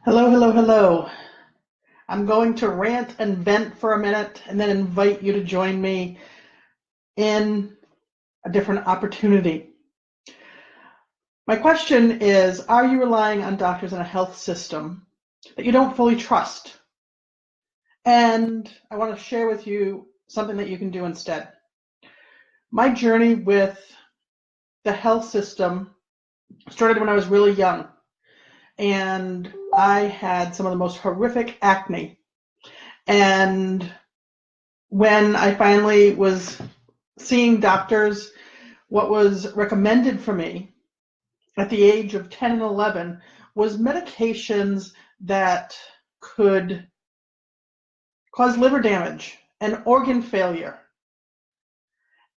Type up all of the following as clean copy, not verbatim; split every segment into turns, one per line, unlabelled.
Hello, hello, hello. I'm going to rant and vent for a minute and then invite you to join me in a different opportunity. My question is, are you relying on doctors in a health system that you don't fully trust? And I want to share with you something that you can do instead. My journey with the health system started when I was really young, and I had some of the most horrific acne. And when I finally was seeing doctors, what was recommended for me at the age of 10 and 11 was medications that could cause liver damage and organ failure.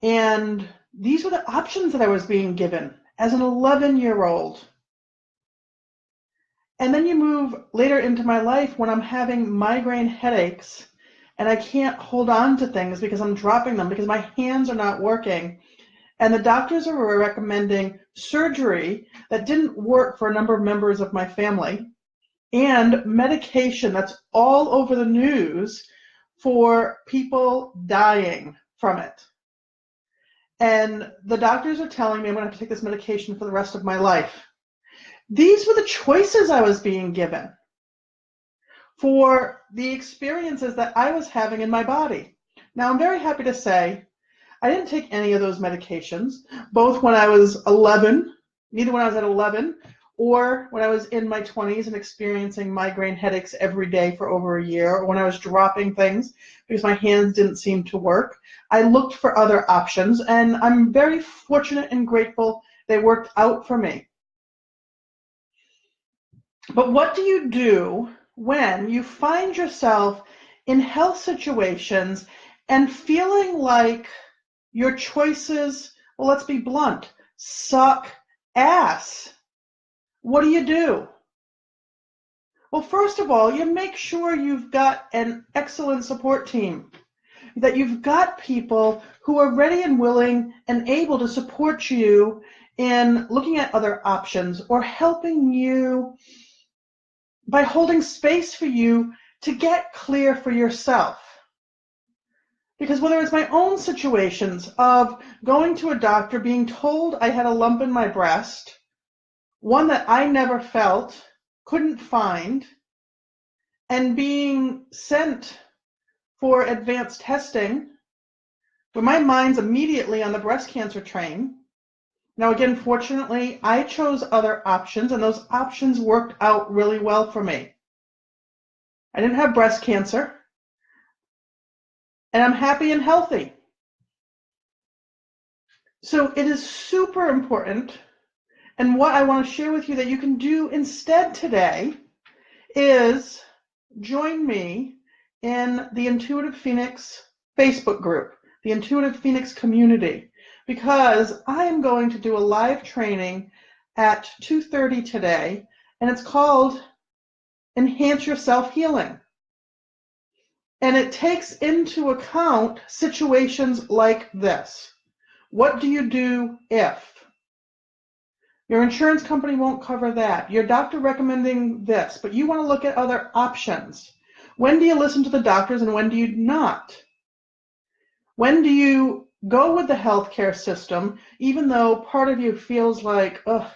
And these were the options that I was being given as an 11-year-old. And then you move later into my life when I'm having migraine headaches and I can't hold on to things because I'm dropping them because my hands are not working. And the doctors are recommending surgery that didn't work for a number of members of my family and medication that's all over the news for people dying from it. And the doctors are telling me I'm going to have to take this medication for the rest of my life. These were the choices I was being given for the experiences that I was having in my body. Now, I'm very happy to say I didn't take any of those medications, both when I was 11, neither when I was at 11, or when I was in my 20s and experiencing migraine headaches every day for over a year, or when I was dropping things because my hands didn't seem to work. I looked for other options, and I'm very fortunate and grateful they worked out for me. But what do you do when you find yourself in health situations and feeling like your choices, well, let's be blunt, suck ass? What do you do? Well, first of all, you make sure you've got an excellent support team, that you've got people who are ready and willing and able to support you in looking at other options or helping you by holding space for you to get clear for yourself. Because whether it's my own situations of going to a doctor, being told I had a lump in my breast, one that I never felt, couldn't find, and being sent for advanced testing, where my mind's immediately on the breast cancer train. Now, again, fortunately, I chose other options, and those options worked out really well for me. I didn't have breast cancer, and I'm happy and healthy. So it is super important, and what I want to share with you that you can do instead today is join me in the Intuitive Phoenix Facebook group, the Intuitive Phoenix community, because I am going to do a live training at 2:30 today, and it's called Enhance Your Self-Healing. And it takes into account situations like this. What do you do if? Your insurance company won't cover that. Your doctor recommending this, but you want to look at other options. When do you listen to the doctors and when do you not? When do you go with the healthcare system, even though part of you feels like, ugh,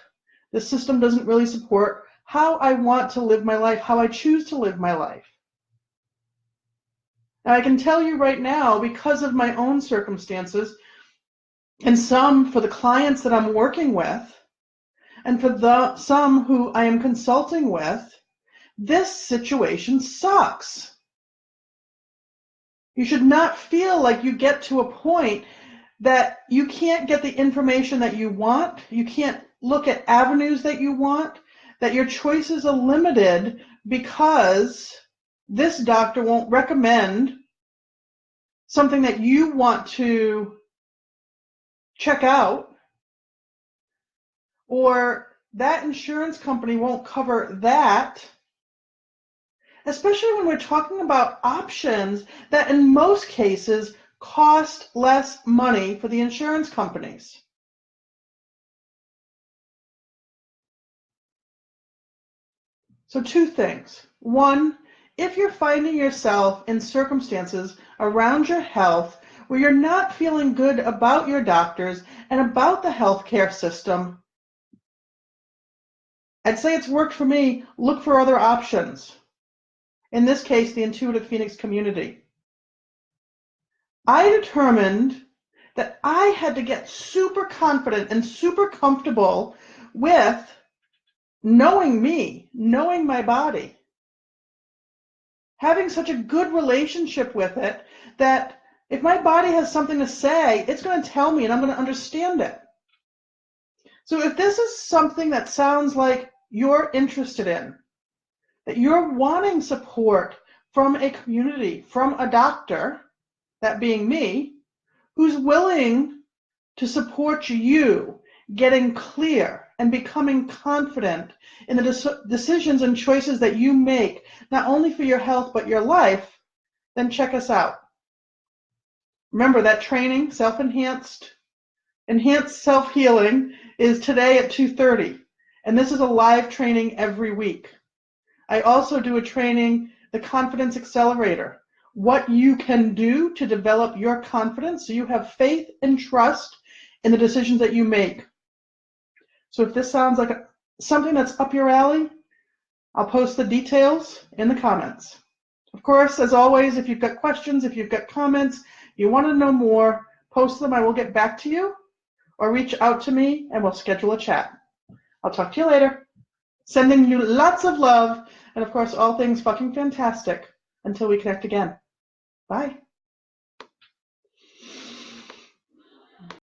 the system doesn't really support how I want to live my life, how I choose to live my life? Now, I can tell you right now, because of my own circumstances, and some for the clients that I'm working with, and for some who I am consulting with, this situation sucks. You should not feel like you get to a point that you can't get the information that you want, you can't look at avenues that you want, that your choices are limited because this doctor won't recommend something that you want to check out, or that insurance company won't cover that, especially when we're talking about options that in most cases cost less money for the insurance companies. So two things. One, if you're finding yourself in circumstances around your health where you're not feeling good about your doctors and about the healthcare system, I'd say it's worked for me. Look for other options. In this case, the Intuitive Phoenix community. I determined that I had to get super confident and super comfortable with knowing me, knowing my body, having such a good relationship with it that if my body has something to say, it's going to tell me and I'm going to understand it. So if this is something that sounds like you're interested in, that you're wanting support from a community, from a doctor, that being me, who's willing to support you getting clear and becoming confident in the decisions and choices that you make, not only for your health but your life, then check us out. Remember that training, enhanced self-healing, is today at 2:30, and this is a live training every week. I also do a training, the Confidence Accelerator, what you can do to develop your confidence so you have faith and trust in the decisions that you make. So if this sounds like something that's up your alley, I'll post the details in the comments. Of course, as always, if you've got questions, if you've got comments, you want to know more, post them. I will get back to you, or reach out to me and we'll schedule a chat. I'll talk to you later. Sending you lots of love and, of course, all things fucking fantastic until we connect again. Bye.